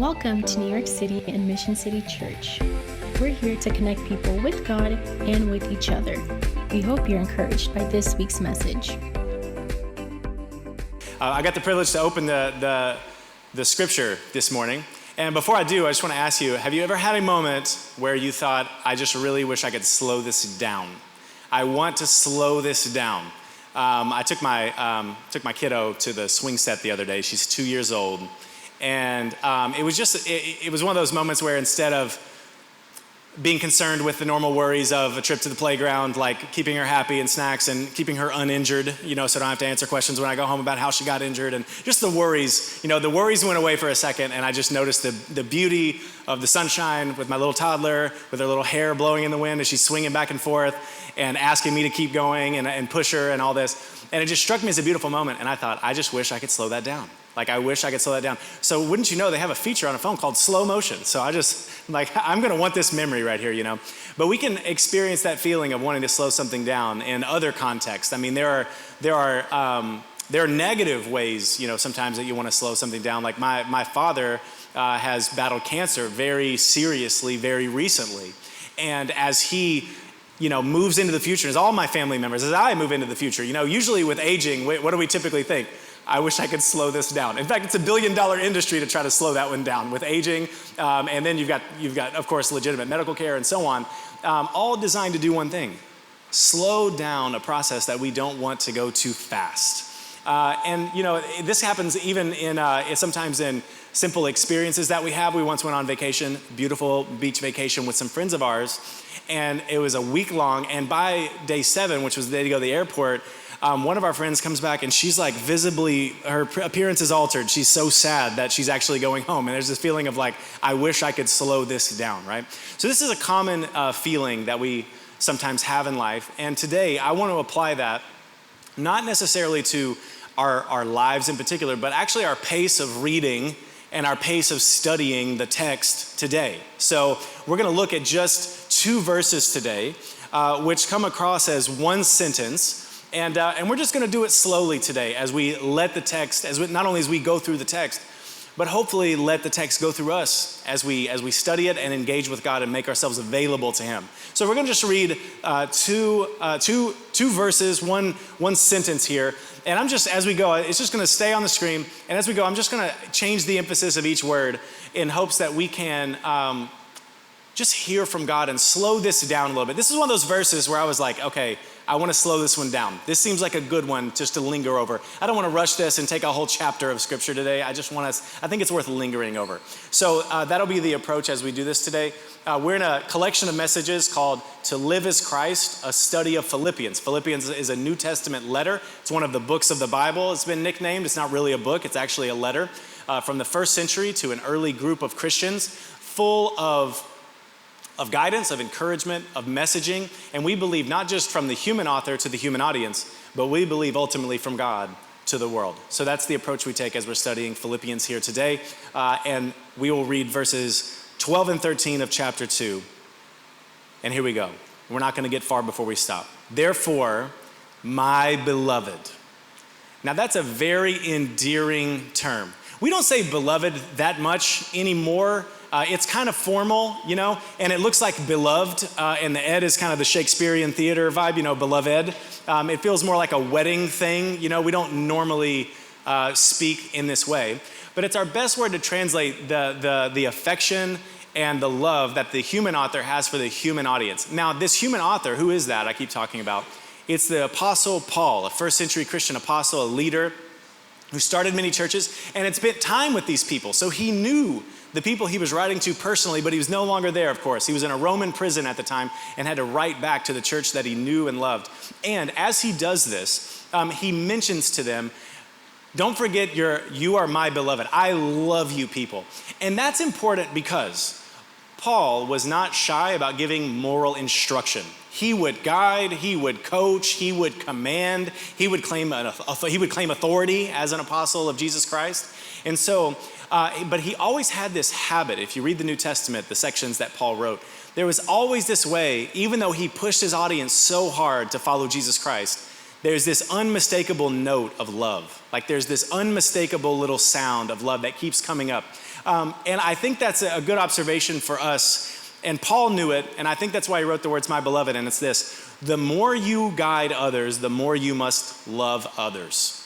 Welcome to New York City and Mission City Church. We're here to connect people with God and with each other. We hope you're encouraged by this week's message. I got the privilege to open the scripture this morning. And before I do, I just want to ask you, have you ever had a moment where you thought, I just really wish I could slow this down? I want to slow this down. I took my kiddo to the swing set the other day. She's 2 years old. And it was one of those moments where instead of being concerned with the normal worries of a trip to the playground, like keeping her happy and snacks and keeping her uninjured, so I don't have to answer questions when I go home about how she got injured and just the worries, the worries went away for a second, and I just noticed the beauty of the sunshine with my little toddler, with her little hair blowing in the wind as she's swinging back and forth and asking me to keep going and push her and all this. And it just struck me as a beautiful moment, and I thought, I just wish I could slow that down. I wish I could slow that down. So wouldn't you know, they have a feature on a phone called slow motion. So I'm gonna want this memory right here, But we can experience that feeling of wanting to slow something down in other contexts. I mean, there are negative ways, sometimes that you wanna slow something down. Like my father has battled cancer very seriously, very recently. And as he moves into the future, as all my family members, as I move into the future, usually with aging, what do we typically think? I wish I could slow this down. In fact, it's $1 billion industry to try to slow that one down with aging. And then you've got, of course, legitimate medical care and so on, all designed to do one thing: slow down a process that we don't want to go too fast. This happens even sometimes in simple experiences that we have. We once went on vacation, beautiful beach vacation with some friends of ours, and it was a week long. And by day 7, which was the day to go to the airport, one of our friends comes back and she's visibly, her appearance is altered. She's so sad that she's actually going home. And there's this feeling of I wish I could slow this down, right? So this is a common feeling that we sometimes have in life. And today I want to apply that not necessarily to our lives in particular, but actually our pace of reading and our pace of studying the text today. So we're going to look at just 2 verses today, which come across as one sentence. And we're just going to do it slowly today as we let the text, not only as we go through the text, but hopefully let the text go through us as we study it and engage with God and make ourselves available to Him. So we're going to just read two verses, one sentence here. And as we go, it's just going to stay on the screen. And as we go, I'm just going to change the emphasis of each word in hopes that we can just hear from God and slow this down a little bit. This is one of those verses where I was like, okay, I want to slow this one down. This seems like a good one just to linger over. I don't want to rush this and take a whole chapter of scripture today. I think it's worth lingering over. So that'll be the approach as we do this today. We're in a collection of messages called To Live as Christ, a study of Philippians. Philippians is a New Testament letter. It's one of the books of the Bible. It's been nicknamed. It's not really a book. It's actually a letter from the first century to an early group of Christians, full of guidance, of encouragement, of messaging. And we believe not just from the human author to the human audience, but we believe ultimately from God to the world. So that's the approach we take as we're studying Philippians here today. And we will read verses 12 and 13 of chapter 2. And here we go. We're not going to get far before we stop. Therefore, my beloved. Now that's a very endearing term. We don't say beloved that much anymore. It's kind of formal, and it looks like beloved, and the ed is kind of the Shakespearean theater vibe, beloved. It feels more like a wedding thing. We don't normally speak in this way, but it's our best word to translate the affection and the love that the human author has for the human audience. Now, this human author, who is that I keep talking about? It's the Apostle Paul, a first century Christian apostle, a leader who started many churches, and had spent time with these people. So he knew the people he was writing to personally, but he was no longer there, of course. He was in a Roman prison at the time and had to write back to the church that he knew and loved. And as he does this, he mentions to them, don't forget you are my beloved. I love you people. And that's important because Paul was not shy about giving moral instruction. He would guide, he would coach, he would command, he would claim authority as an apostle of Jesus Christ. And so, but he always had this habit. If you read the New Testament, the sections that Paul wrote, there was always this way, even though he pushed his audience so hard to follow Jesus Christ, there's this unmistakable note of love. Like there's this unmistakable little sound of love that keeps coming up. And I think that's a good observation for us. And Paul knew it, and I think that's why he wrote the words, my beloved, and it's this: the more you guide others, the more you must love others.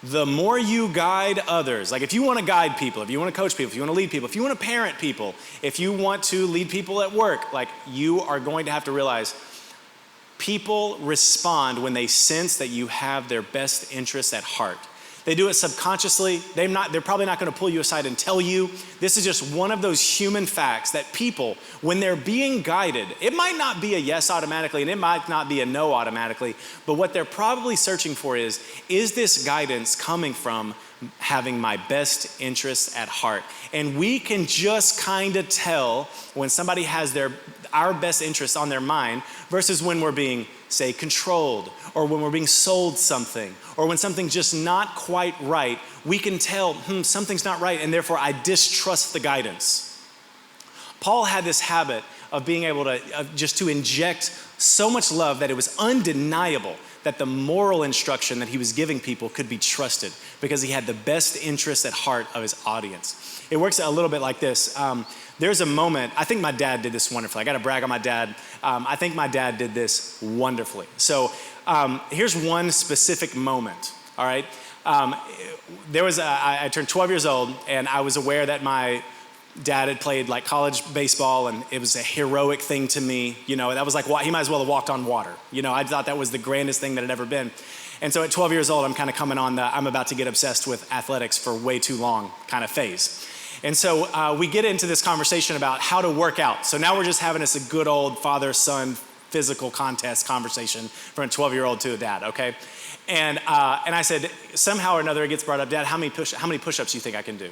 The more you guide others, like if you want to guide people, if you want to coach people, if you want to lead people, if you want to parent people, if you want to lead people at work, like you are going to have to realize people respond when they sense that you have their best interests at heart. They do it subconsciously. They're probably not going to pull you aside and tell you. This is just one of those human facts that people, when they're being guided, it might not be a yes automatically and it might not be a no automatically, but what they're probably searching for is this guidance coming from having my best interests at heart? And we can just kind of tell when somebody has our best interests on their mind versus when we're being, say, controlled, or when we're being sold something, or when something's just not quite right. We can tell, something's not right, and therefore I distrust the guidance. Paul had this habit of being able to just to inject so much love that it was undeniable that the moral instruction that he was giving people could be trusted because he had the best interests at heart of his audience. It works a little bit like this. There's a moment, I think my dad did this wonderfully. I got to brag on my dad. I think my dad did this wonderfully. So here's one specific moment, all right? I turned 12 years old, and I was aware that my dad had played like college baseball, and it was a heroic thing to me. You know, that was like, he might as well have walked on water. You know, I thought that was the grandest thing that had ever been. And so at 12 years old, I'm kind of coming on the I'm about to get obsessed with athletics for way too long kind of phase. And so we get into this conversation about how to work out. So now we're just having this a good old father-son physical contest conversation from a 12-year-old to a dad, okay? And I said, somehow or another it gets brought up, Dad, how many push-ups do you think I can do?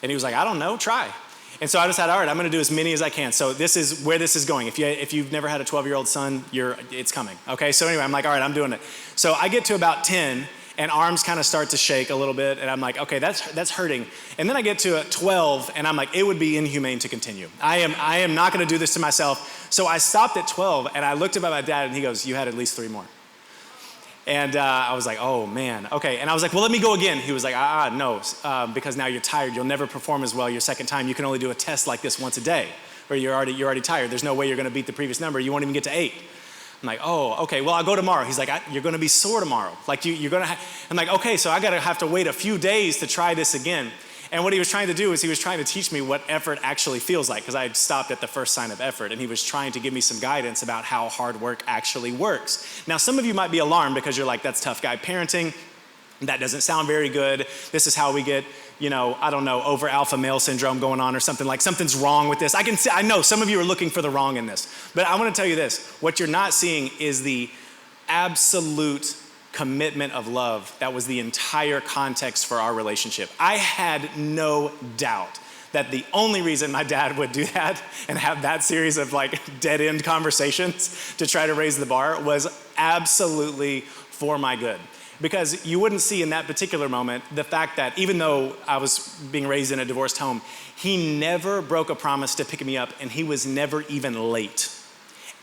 And he was like, I don't know, try. And so I decided, all right, I'm gonna do as many as I can. So this is where this is going. If you've never had a 12-year-old son, it's coming, okay? So anyway, I'm like, all right, I'm doing it. So I get to about 10, and arms kind of start to shake a little bit, and I'm like, okay, that's hurting. And then I get to 12, and I'm like, it would be inhumane to continue. I am not gonna do this to myself. So I stopped at 12, and I looked up at my dad, and he goes, you had at least 3 more. And I was like, oh man, okay. And I was like, well, let me go again. He was like, no, because now you're tired. You'll never perform as well your second time. You can only do a test like this once a day, or you're already tired. There's no way you're gonna beat the previous number. You won't even get to 8. I'm like, oh, okay, well, I'll go tomorrow. He's like, you're gonna be sore tomorrow. Like you're gonna I'm like, okay, so I gotta have to wait a few days to try this again. And what he was trying to do is he was trying to teach me what effort actually feels like, because I had stopped at the first sign of effort, and he was trying to give me some guidance about how hard work actually works. Now, some of you might be alarmed because you're like, that's tough guy parenting. That doesn't sound very good. This is how we get, I don't know, over alpha male syndrome going on or something, like something's wrong with this. I know some of you are looking for the wrong in this, but I want to tell you this. What you're not seeing is the absolute commitment of love that was the entire context for our relationship. I had no doubt that the only reason my dad would do that and have that series of like dead-end conversations to try to raise the bar was absolutely for my good. Because you wouldn't see in that particular moment the fact that even though I was being raised in a divorced home, he never broke a promise to pick me up, and he was never even late,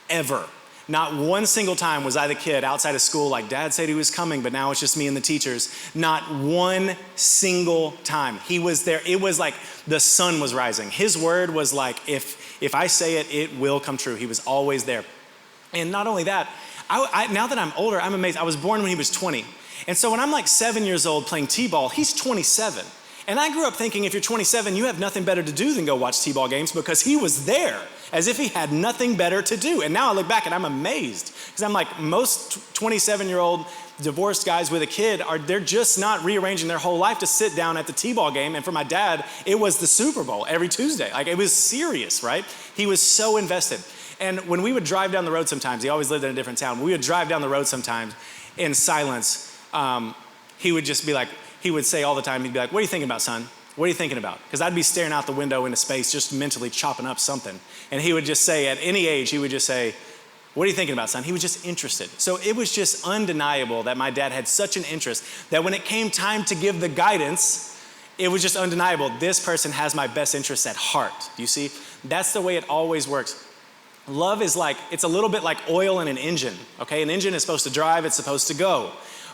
ever. Not one single time was I the kid outside of school like, Dad said he was coming, but now it's just me and the teachers. Not one single time. He was there. It was like the sun was rising. His word was like, if I say it, it will come true. He was always there. And not only that, now that I'm older, I'm amazed. I was born when he was 20. And so when I'm like 7 years old playing t-ball, he's 27. And I grew up thinking if you're 27, you have nothing better to do than go watch t-ball games, because he was there as if he had nothing better to do. And now I look back and I'm amazed, because I'm like, most 27-year-old divorced guys with a kid they're just not rearranging their whole life to sit down at the t-ball game. And for my dad, it was the Super Bowl every Tuesday. Like, it was serious, right? He was so invested. And when we would drive down the road sometimes, he always lived in a different town. We would drive down the road sometimes in silence. He would just be like, he would say all the time, he'd be like, what are you thinking about, son? What are you thinking about? Because I'd be staring out the window into space, just mentally chopping up something. And he would just say, at any age, he would just say, what are you thinking about, son? He was just interested. So it was just undeniable that my dad had such an interest that when it came time to give the guidance, it was just undeniable. This person has my best interests at heart. Do you see? That's the way it always works. Love is like, it's a little bit like oil in an engine, okay? An engine is supposed to drive, it's supposed to go.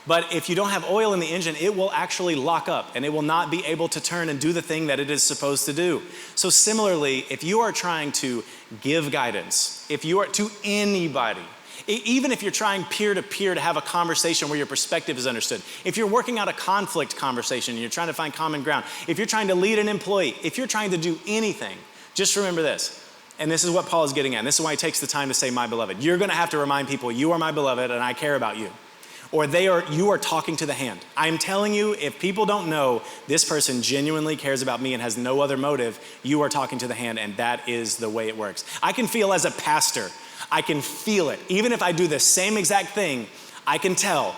But if you don't have oil in the engine, it will actually lock up and it will not be able to turn and do the thing that it is supposed to do. So similarly, if you are trying to give guidance, if you are to anybody, even if you're trying peer-to-peer to have a conversation where your perspective is understood, if you're working out a conflict conversation and you're trying to find common ground, if you're trying to lead an employee, if you're trying to do anything, just remember this. And this is what Paul is getting at. And this is why he takes the time to say, my beloved. You're going to have to remind people, you are my beloved and I care about you. Or you are talking to the hand. I'm telling you, if people don't know this person genuinely cares about me and has no other motive, you are talking to the hand, and that is the way it works. I can feel as a pastor, I can feel it. Even if I do the same exact thing, I can tell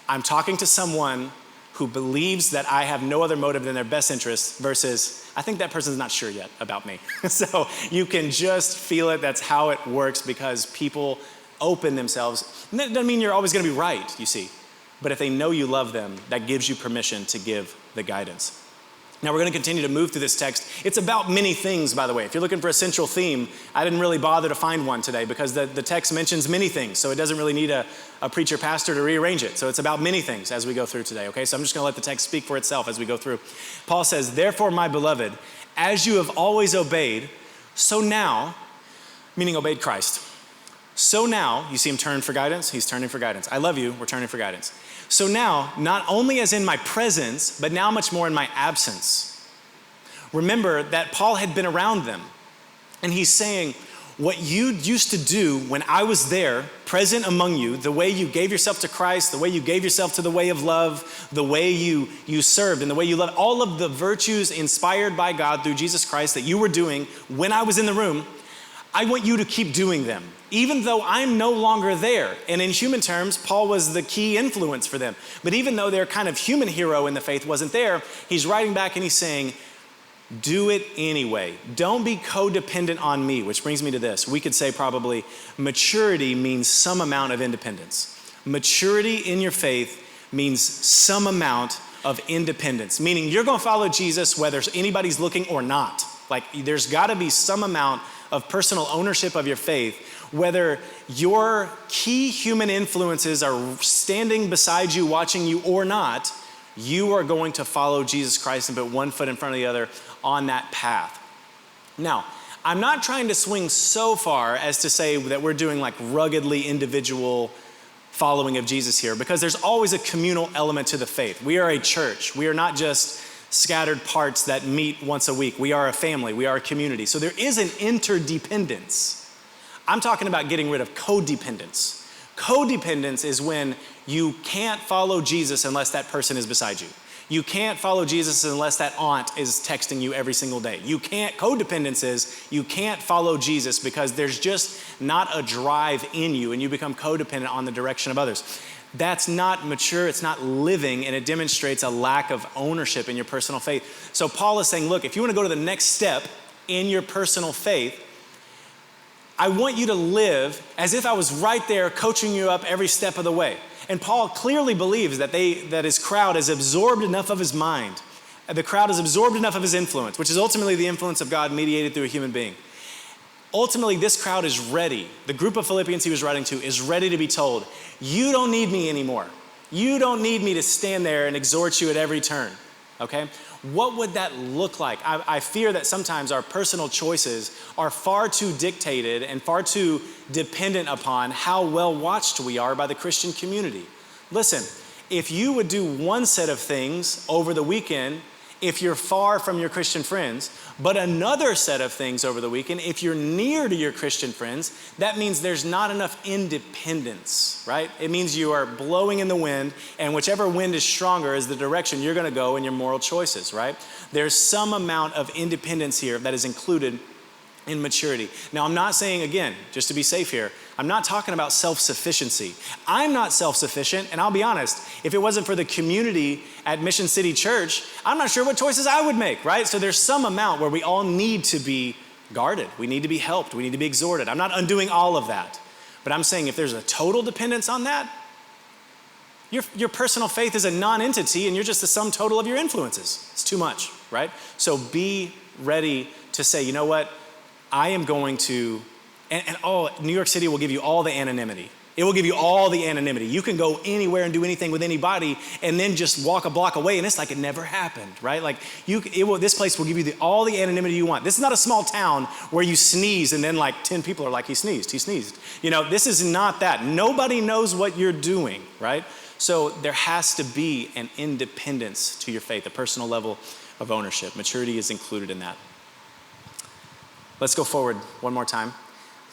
I'm talking to someone who believes that I have no other motive than their best interest versus I think that person's not sure yet about me. So you can just feel it. That's how it works because people open themselves. And that doesn't mean you're always going to be right, you see. But if they know you love them, that gives you permission to give the guidance. Now we're going to continue to move through this text. It's about many things, by the way. If you're looking for a central theme, I didn't really bother to find one today because the text mentions many things. So it doesn't really need a preacher pastor to rearrange it. So it's about many things as we go through today, okay? So I'm just going to let the text speak for itself as we go through. Paul says, therefore, my beloved, as you have always obeyed, so now, meaning obeyed Christ. So now, you see him turn for guidance? He's turning for guidance. I love you, we're turning for guidance. So now, not only as in my presence, but now much more in my absence. Remember that Paul had been around them. And he's saying, what you used to do when I was there, present among you, the way you gave yourself to Christ, the way you gave yourself to the way of love, the way you served, and the way you loved, all of the virtues inspired by God through Jesus Christ that you were doing when I was in the room, I want you to keep doing them, even though I'm no longer there. And in human terms, Paul was the key influence for them. But even though their kind of human hero in the faith wasn't there, he's writing back and he's saying, do it anyway. Don't be codependent on me, which brings me to this. We could say probably maturity means some amount of independence. Maturity in your faith means some amount of independence, meaning you're going to follow Jesus whether anybody's looking or not. Like there's got to be some amount of personal ownership of your faith, whether your key human influences are standing beside you, watching you or not, you are going to follow Jesus Christ and put one foot in front of the other on that path. Now, I'm not trying to swing so far as to say that we're doing like ruggedly individual following of Jesus here, because there's always a communal element to the faith. We are a church. We are not just scattered parts that meet once a week. We are a family. We are a community. So there is an interdependence. I'm talking about getting rid of codependence. Codependence is when you can't follow Jesus unless that person is beside you. You can't follow Jesus unless that aunt is texting you every single day. Codependence is you can't follow Jesus because there's just not a drive in you and you become codependent on the direction of others. That's not mature, it's not living, and it demonstrates a lack of ownership in your personal faith. So Paul is saying, look, if you want to go to the next step in your personal faith, I want you to live as if I was right there coaching you up every step of the way. And Paul clearly believes that his crowd has absorbed enough of his mind. The crowd has absorbed enough of his influence, which is ultimately the influence of God mediated through a human being. Ultimately, this crowd is ready. The group of Philippians he was writing to is ready to be told, you don't need me anymore. You don't need me to stand there and exhort you at every turn, okay? What would that look like? I fear that sometimes our personal choices are far too dictated and far too dependent upon how well watched we are by the Christian community. Listen, if you would do one set of things over the weekend, if you're far from your Christian friends, but another set of things over the weekend, if you're near to your Christian friends, that means there's not enough independence, right? It means you are blowing in the wind, and whichever wind is stronger is the direction you're going to go in your moral choices, right? There's some amount of independence here that is included in maturity. Now, I'm not saying, again, just to be safe here, I'm not talking about self-sufficiency. I'm not self-sufficient, and I'll be honest, if it wasn't for the community at Mission City Church, I'm not sure what choices I would make, right? So there's some amount where we all need to be guarded. We need to be helped. We need to be exhorted. I'm not undoing all of that. But I'm saying if there's a total dependence on that, your personal faith is a non-entity, and you're just the sum total of your influences. It's too much, right? So be ready to say, you know what? I am going to And New York City will give you all the anonymity. It will give you all the anonymity. You can go anywhere and do anything with anybody and then just walk a block away and it's like it never happened, right? Like this place will give you all the anonymity you want. This is not a small town where you sneeze and then like 10 people are like, he sneezed. This is not that. Nobody knows what you're doing, right? So there has to be an independence to your faith, a personal level of ownership. Maturity is included in that. Let's go forward one more time.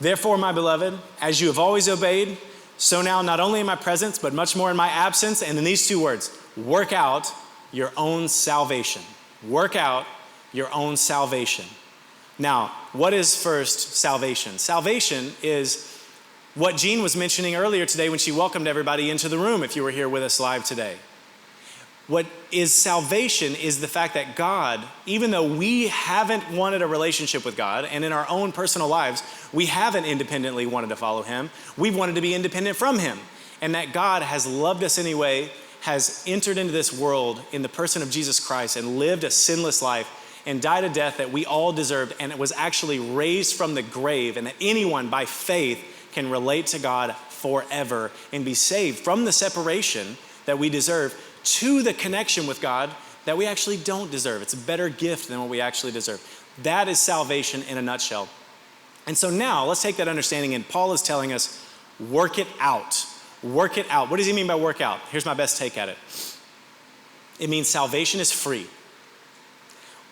Therefore, my beloved, as you have always obeyed, so now not only in my presence, but much more in my absence, and in these two words, work out your own salvation. Work out your own salvation. Now, what is first salvation? Salvation is what Jean was mentioning earlier today when she welcomed everybody into the room, if you were here with us live today. What is salvation is the fact that God, even though we haven't wanted a relationship with God, and in our own personal lives, we haven't independently wanted to follow him, we've wanted to be independent from him. And that God has loved us anyway, has entered into this world in the person of Jesus Christ and lived a sinless life and died a death that we all deserved, and it was actually raised from the grave, and that anyone by faith can relate to God forever and be saved from the separation that we deserve to the connection with God that we actually don't deserve. It's a better gift than what we actually deserve. That is salvation in a nutshell. And so now let's take that understanding, and Paul is telling us, work it out. Work it out. What does he mean by work out? Here's my best take at it. It means salvation is free.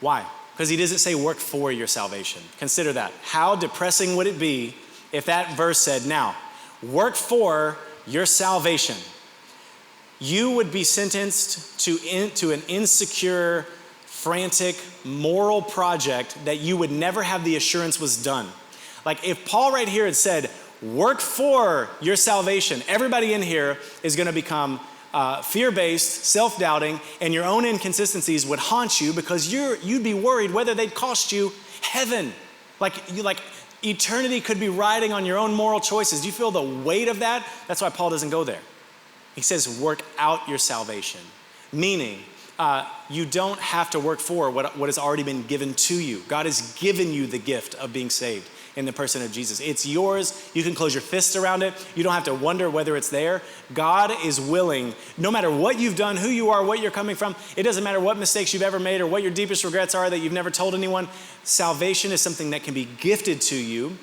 Why? Because he doesn't say work for your salvation. Consider that. How depressing would it be if that verse said, now, work for your salvation? You would be sentenced to an insecure, frantic, moral project that you would never have the assurance was done. Like if Paul right here had said, work for your salvation, everybody in here is going to become fear-based, self-doubting, and your own inconsistencies would haunt you because you'd be worried whether they'd cost you heaven. Like eternity could be riding on your own moral choices. Do you feel the weight of that? That's why Paul doesn't go there. He says, work out your salvation, meaning you don't have to work for what has already been given to you. God has given you the gift of being saved in the person of Jesus. It's yours. You can close your fists around it. You don't have to wonder whether it's there. God is willing, no matter what you've done, who you are, what you're coming from, it doesn't matter what mistakes you've ever made or what your deepest regrets are that you've never told anyone. Salvation is something that can be gifted to you,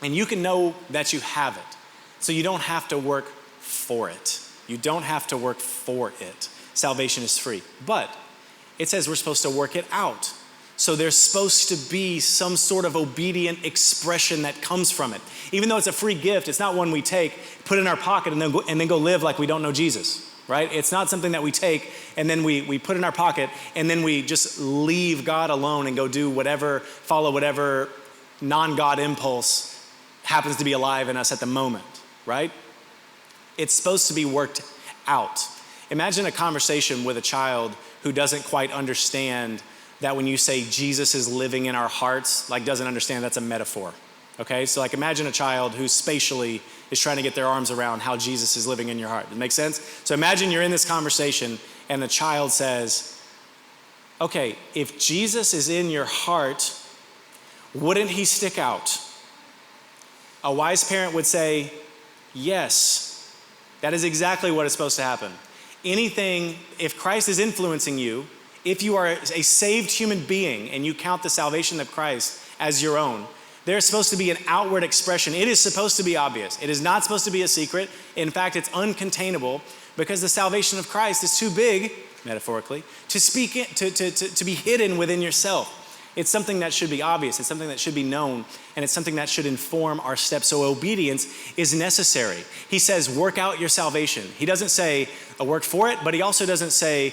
and you can know that you have it. So you don't have to work for it. You don't have to work for it. Salvation is free. But it says we're supposed to work it out. So there's supposed to be some sort of obedient expression that comes from it. Even though it's a free gift, it's not one we take, put in our pocket, and then go live like we don't know Jesus, right? It's not something that we take and then we put in our pocket and then we just leave God alone and go do whatever, follow whatever non-God impulse happens to be alive in us at the moment, right? It's supposed to be worked out. Imagine a conversation with a child who doesn't quite understand that when you say Jesus is living in our hearts, like doesn't understand that's a metaphor, okay? So like imagine a child who spatially is trying to get their arms around how Jesus is living in your heart. Does that make sense? So imagine you're in this conversation and the child says, okay, if Jesus is in your heart, wouldn't he stick out? A wise parent would say, yes. That is exactly what is supposed to happen. Anything, if Christ is influencing you, if you are a saved human being and you count the salvation of Christ as your own, there's supposed to be an outward expression. It is supposed to be obvious. It is not supposed to be a secret. In fact, it's uncontainable because the salvation of Christ is too big, metaphorically, to be hidden within yourself. It's something that should be obvious. It's something that should be known, and it's something that should inform our steps. So obedience is necessary. He says, work out your salvation. He doesn't say, work for it, but he also doesn't say,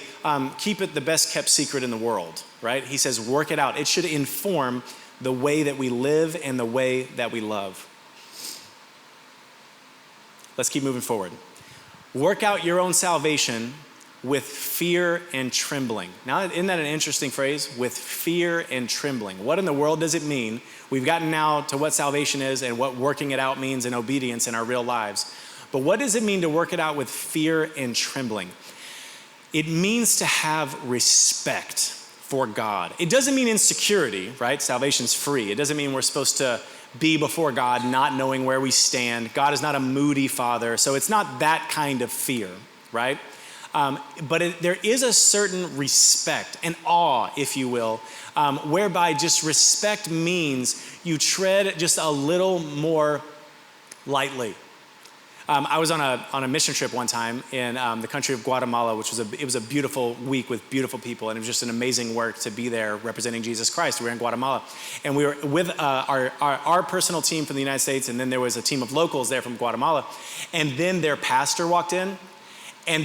keep it the best kept secret in the world, right? He says, work it out. It should inform the way that we live and the way that we love. Let's keep moving forward. Work out your own salvation with fear and trembling. Now, isn't that an interesting phrase? With fear and trembling. What in the world does it mean? We've gotten now to what salvation is and what working it out means in obedience in our real lives. But what does it mean to work it out with fear and trembling? It means to have respect for God. It doesn't mean insecurity, right? Salvation's free. It doesn't mean we're supposed to be before God not knowing where we stand. God is not a moody father, so it's not that kind of fear, right? But there is a certain respect and awe, if you will, whereby just respect means you tread just a little more lightly. I was on a mission trip one time in the country of Guatemala, which was a beautiful week with beautiful people, and it was just an amazing work to be there representing Jesus Christ. We were in Guatemala, and we were with our personal team from the United States, and then there was a team of locals there from Guatemala, and then their pastor walked in, and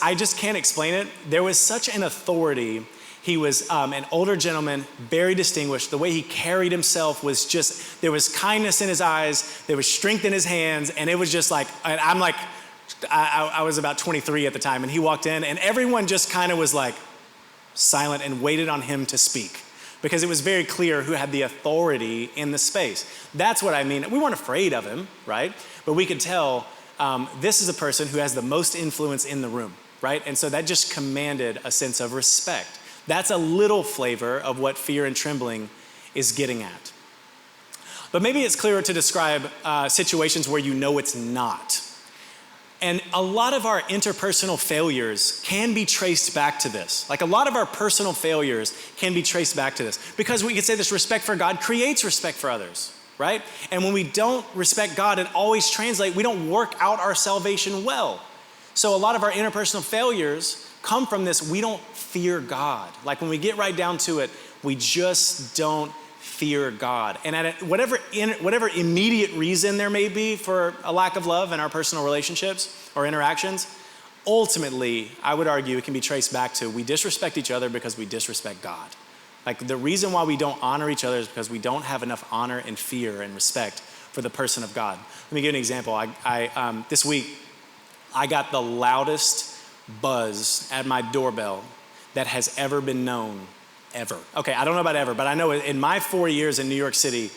I just can't explain it, there was such an authority. He was an older gentleman, very distinguished. The way he carried himself was just, there was kindness in his eyes, there was strength in his hands, and it was just like, I was about 23 at the time, and he walked in, and everyone just kind of was like silent and waited on him to speak, because it was very clear who had the authority in the space. That's what I mean. We weren't afraid of him, right? But we could tell this is a person who has the most influence in the room, right? And so that just commanded a sense of respect. That's a little flavor of what fear and trembling is getting at. But maybe it's clearer to describe situations where you know it's not. And a lot of our interpersonal failures can be traced back to this. Like a lot of our personal failures can be traced back to this. Because we could say this respect for God creates respect for others, right? And when we don't respect God, it always translates, we don't work out our salvation well. So a lot of our interpersonal failures come from this, we don't fear God. Like when we get right down to it, we just don't fear God. And at whatever immediate reason there may be for a lack of love in our personal relationships or interactions, ultimately, I would argue it can be traced back to we disrespect each other because we disrespect God. Like the reason why we don't honor each other is because we don't have enough honor and fear and respect for the person of God. Let me give you an example. This week, I got the loudest buzz at my doorbell that has ever been known, ever. Okay, I don't know about ever, but I know in my 4 years in New York City,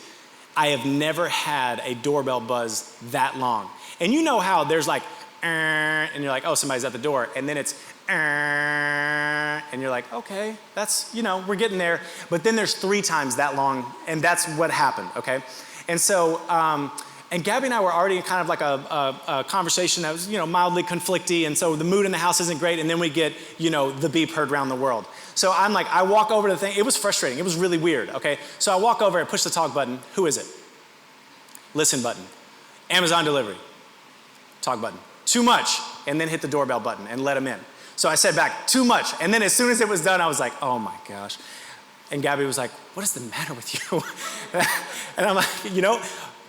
I have never had a doorbell buzz that long. And you know how there's like, and you're like, oh, somebody's at the door. And then it's, and you're like, okay, that's, we're getting there. But then there's 3 times that long, and that's what happened, okay? And so, and Gabby and I were already in kind of like a conversation that was, mildly conflicty, and so the mood in the house isn't great, and then we get, the beep heard around the world. So I'm like, I walk over to the thing. It was frustrating. It was really weird, okay? So I walk over and push the talk button. Who is it? Listen button. Amazon delivery. Talk button. Too much. And then hit the doorbell button and let him in. So I said back, too much. And then as soon as it was done, I was like, oh my gosh. And Gabby was like, what is the matter with you? And I'm like,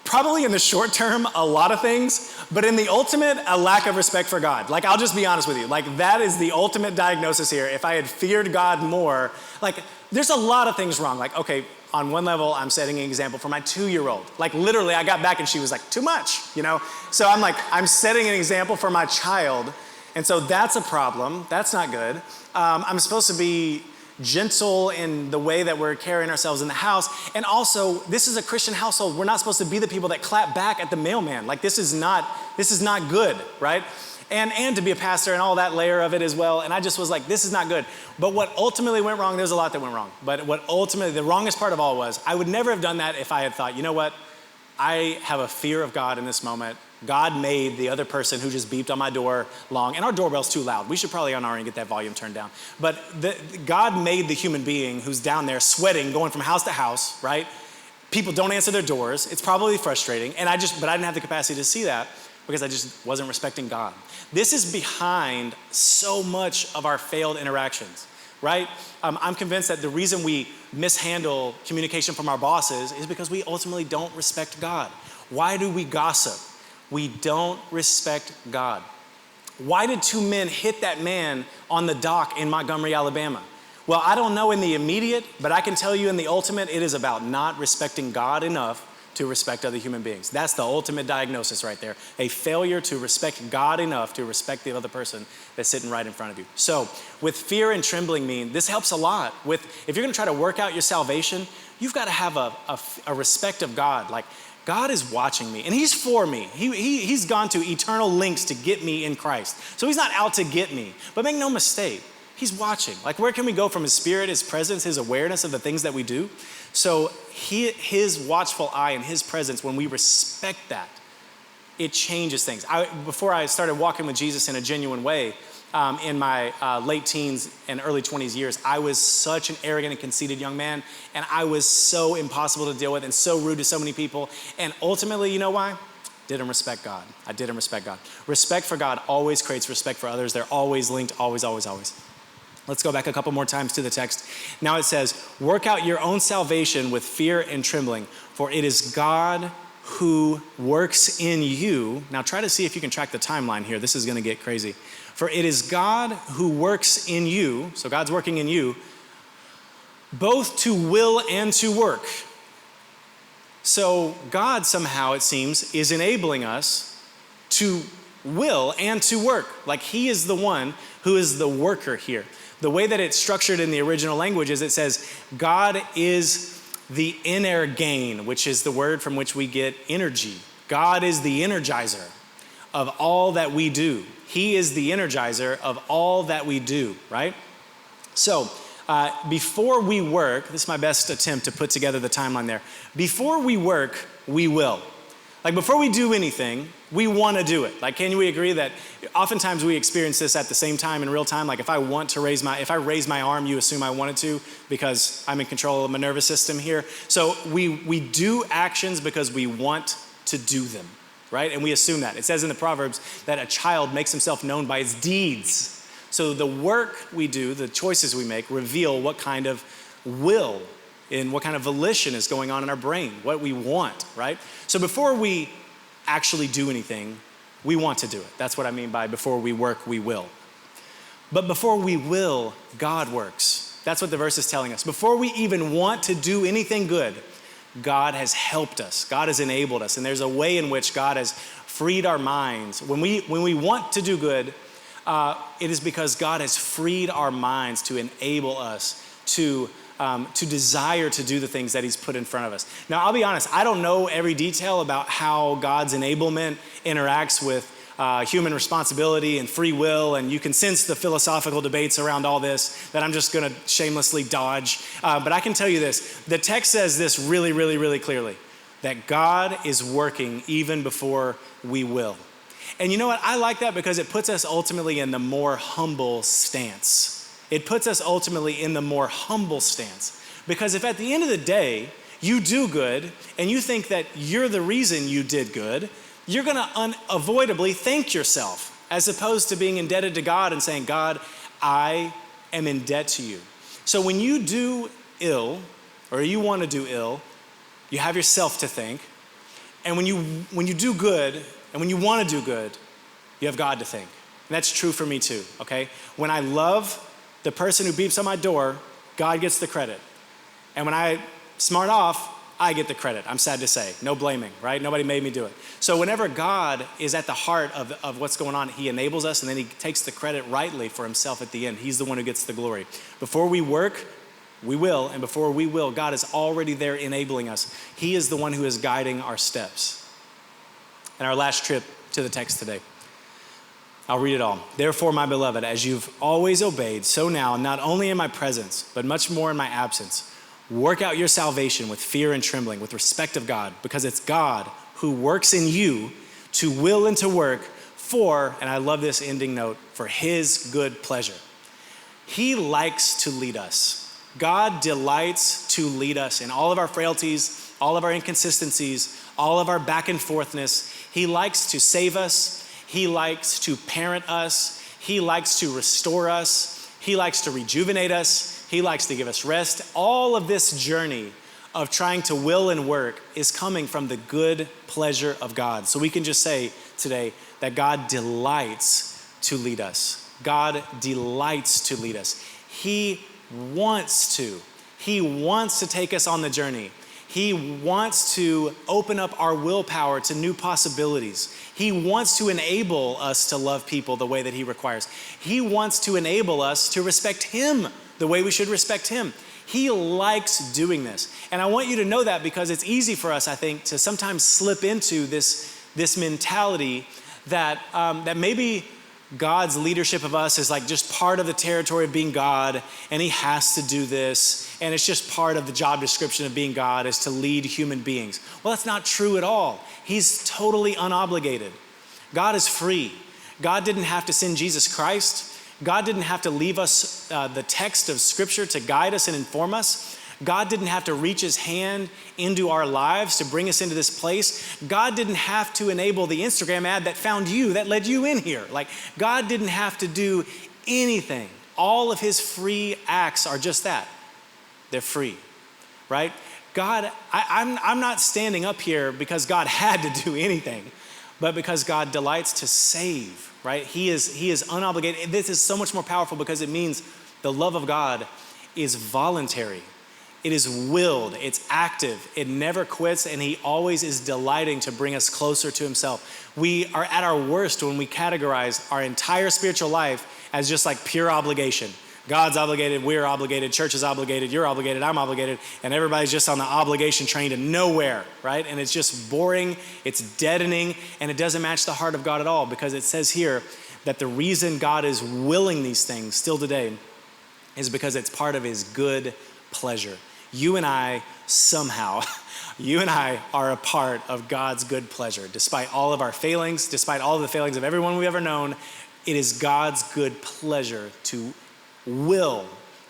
probably in the short term, a lot of things, but in the ultimate, a lack of respect for God. Like, I'll just be honest with you. Like, that is the ultimate diagnosis here. If I had feared God more, like, there's a lot of things wrong. Like, okay, on one level, I'm setting an example for my 2-year-old. Like, literally, I got back and she was like, too much, So I'm like, I'm setting an example for my child. And so that's a problem. That's not good. I'm supposed to be gentle in the way that we're carrying ourselves in the house. And also, this is a Christian household. We're not supposed to be the people that clap back at the mailman. Like, this is not good, right? And to be a pastor and all that layer of it as well. And I just was like, this is not good. But what ultimately went wrong, there's a lot that went wrong. But what ultimately, the wrongest part of all was, I would never have done that if I had thought, you know what? I have a fear of God in this moment. God made the other person who just beeped on my door long, and our doorbell's too loud. We should probably on our end get that volume turned down. But God made the human being who's down there sweating, going from house to house, right? People don't answer their doors. It's probably frustrating. But I didn't have the capacity to see that because I just wasn't respecting God. This is behind so much of our failed interactions, right? I'm convinced that the reason we mishandle communication from our bosses is because we ultimately don't respect God. Why do we gossip? We don't respect God. Why did 2 men hit that man on the dock in Montgomery, Alabama? Well, I don't know in the immediate, but I can tell you in the ultimate, it is about not respecting God enough to respect other human beings. That's the ultimate diagnosis right there. A failure to respect God enough to respect the other person that's sitting right in front of you. So with fear and trembling this helps a lot. If you're gonna try to work out your salvation, you've gotta have a respect of God. Like, God is watching me, and he's for me. He's gone to eternal lengths to get me in Christ. So he's not out to get me. But make no mistake, He's watching. Like, where can we go from his spirit, his presence, his awareness of the things that we do? So his watchful eye and his presence, when we respect that, it changes things. Before I started walking with Jesus in a genuine way, in my late teens and early 20s years, I was such an arrogant and conceited young man, and I was so impossible to deal with and so rude to so many people. And ultimately, you know why? Didn't respect God. I didn't respect God. Respect for God always creates respect for others. They're always linked, always, always, always. Let's go back a couple more times to the text. Now it says, work out your own salvation with fear and trembling, for it is God who works in you. Now try to see if you can track the timeline here. This is going to get crazy. For it is God who works in you, so God's working in you, both to will and to work. So God somehow, it seems, is enabling us to will and to work. Like he is the one who is the worker here. The way that it's structured in the original language is it says, God is the energein, which is the word from which we get energy. God is the energizer of all that we do. He is the energizer of all that we do, right? So before we work, this is my best attempt to put together the timeline there. Before we work, we will. Like before we do anything, we want to do it. Like, can we agree that oftentimes we experience this at the same time in real time? Like if I raise my arm, you assume I wanted to because I'm in control of my nervous system here. So we do actions because we want to do them, right? And we assume that. It says in the Proverbs that a child makes himself known by his deeds. So the work we do, the choices we make, reveal what kind of will and what kind of volition is going on in our brain, what we want, right? So before we actually do anything, we want to do it. That's what I mean by before we work, we will. But before we will, God works. That's what the verse is telling us. Before we even want to do anything good, God has helped us. God has enabled us. And there's a way in which God has freed our minds. When we want to do good, it is because God has freed our minds to enable us to desire to do the things that he's put in front of us. Now, I'll be honest, I don't know every detail about how God's enablement interacts with human responsibility and free will, and you can sense the philosophical debates around all this that I'm just gonna shamelessly dodge. But I can tell you this, the text says this really, really, really clearly, that God is working even before we will. And you know what, I like that because it puts us ultimately in the more humble stance. It puts us ultimately in the more humble stance. Because if at the end of the day, you do good and you think that you're the reason you did good, you're gonna unavoidably thank yourself as opposed to being indebted to God and saying, God, I am in debt to you. So when you do ill, or you wanna do ill, you have yourself to thank. And when you do good, and when you wanna do good, you have God to thank. And that's true for me too, okay? When I love the person who beeps on my door, God gets the credit. And when I smart off, I get the credit. I'm sad to say. No blaming, right? Nobody made me do it. So whenever God is at the heart of what's going on, he enables us and then he takes the credit rightly for himself at the end. He's the one who gets the glory. Before we work, we will. And before we will, God is already there enabling us. He is the one who is guiding our steps. And our last trip to the text today. I'll read it all. Therefore, my beloved, as you've always obeyed, so now, not only in my presence, but much more in my absence, work out your salvation with fear and trembling, with respect of God, because it's God who works in you to will and to work for, and I love this ending note, for his good pleasure. He likes to lead us. God delights to lead us in all of our frailties, all of our inconsistencies, all of our back and forthness. He likes to save us. He likes to parent us. He likes to restore us. He likes to rejuvenate us. He likes to give us rest. All of this journey of trying to will and work is coming from the good pleasure of God. So we can just say today that God delights to lead us. God delights to lead us. He wants to. He wants to take us on the journey. He wants to open up our willpower to new possibilities. He wants to enable us to love people the way that he requires. He wants to enable us to respect him the way we should respect him. He likes doing this. And I want you to know that because it's easy for us, I think, to sometimes slip into this mentality that maybe God's leadership of us is like just part of the territory of being God, and he has to do this, and it's just part of the job description of being God is to lead human beings. Well, that's not true at all. He's totally unobligated. God is free. God didn't have to send Jesus Christ. God didn't have to leave us the text of Scripture to guide us and inform us. God didn't have to reach his hand into our lives to bring us into this place. God didn't have to enable the Instagram ad that found you, that led you in here. Like, God didn't have to do anything. All of his free acts are just that. They're free, right? God, I'm not standing up here because God had to do anything, but because God delights to save, right? He is unobligated. This is so much more powerful because it means the love of God is voluntary. It is willed, it's active, it never quits, and he always is delighting to bring us closer to himself. We are at our worst when we categorize our entire spiritual life as just like pure obligation. God's obligated, we're obligated, church is obligated, you're obligated, I'm obligated, and everybody's just on the obligation train to nowhere, right? And it's just boring, it's deadening, and it doesn't match the heart of God at all, because it says here that the reason God is willing these things still today is because it's part of his good pleasure. You and I are a part of God's good pleasure. Despite all of our failings, despite all of the failings of everyone we've ever known, it is God's good pleasure to will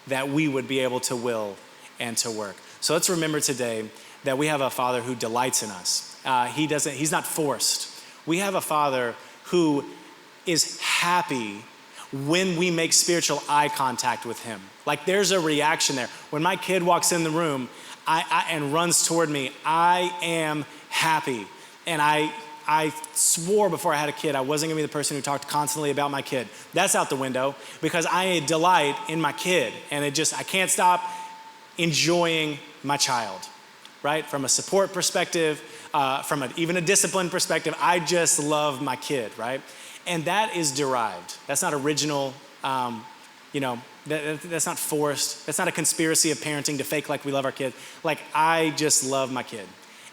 that we would be able to will and to work. So let's remember today that we have a Father who delights in us. He's not forced. We have a Father who is happy when we make spiritual eye contact with him. Like, there's a reaction there. When my kid walks in the room and runs toward me, I am happy. And I swore before I had a kid I wasn't gonna be the person who talked constantly about my kid. That's out the window, because I delight in my kid, and I can't stop enjoying my child, right? From a support perspective, from even a discipline perspective, I just love my kid, right? And that is derived. That's not original, that's not forced. That's not a conspiracy of parenting to fake like we love our kid. Like, I just love my kid.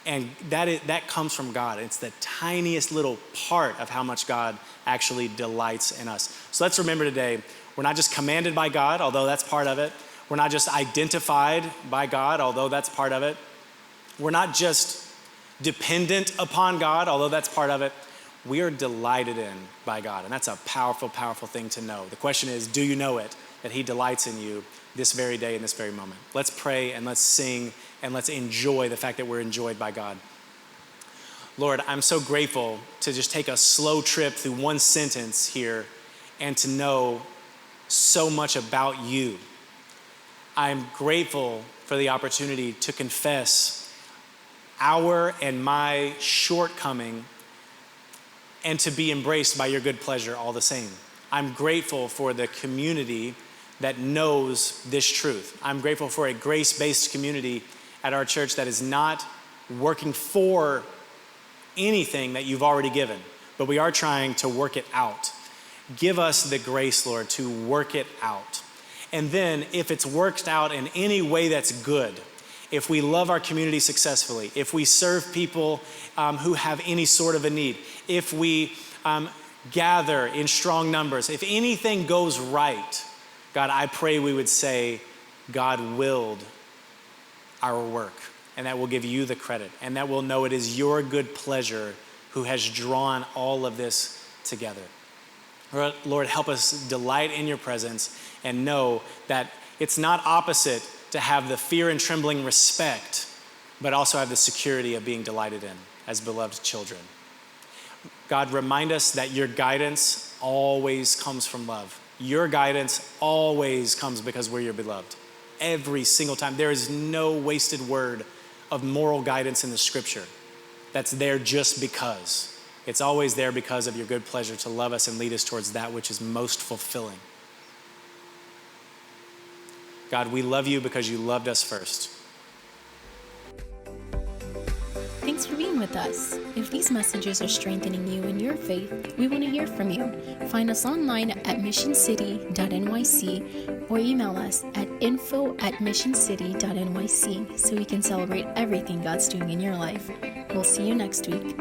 And that comes from God. It's the tiniest little part of how much God actually delights in us. So let's remember today, we're not just commanded by God, although that's part of it. We're not just identified by God, although that's part of it. We're not just dependent upon God, although that's part of it. We are delighted in by God, and that's a powerful, powerful thing to know. The question is, do you know it, that he delights in you this very day, in this very moment? Let's pray and let's sing and let's enjoy the fact that we're enjoyed by God. Lord, I'm so grateful to just take a slow trip through one sentence here and to know so much about you. I'm grateful for the opportunity to confess our and my shortcoming and to be embraced by your good pleasure all the same. I'm grateful for the community that knows this truth. I'm grateful for a grace-based community at our church that is not working for anything that you've already given, but we are trying to work it out. Give us the grace, Lord, to work it out. And then if it's worked out in any way that's good, if we love our community successfully, if we serve people who have any sort of a need, if we gather in strong numbers, if anything goes right, God, I pray we would say, God willed our work, and that we'll give you the credit, and that we'll know it is your good pleasure who has drawn all of this together. Lord, help us delight in your presence and know that it's not opposite to have the fear and trembling respect, but also have the security of being delighted in as beloved children. God, remind us that your guidance always comes from love. Your guidance always comes because we're your beloved. Every single time. There is no wasted word of moral guidance in the scripture that's there just because. It's always there because of your good pleasure to love us and lead us towards that which is most fulfilling. God, we love you because you loved us first. Thanks for being with us. If these messages are strengthening you in your faith, we want to hear from you. Find us online at missioncity.nyc or email us at info@missioncity.nyc so we can celebrate everything God's doing in your life. We'll see you next week.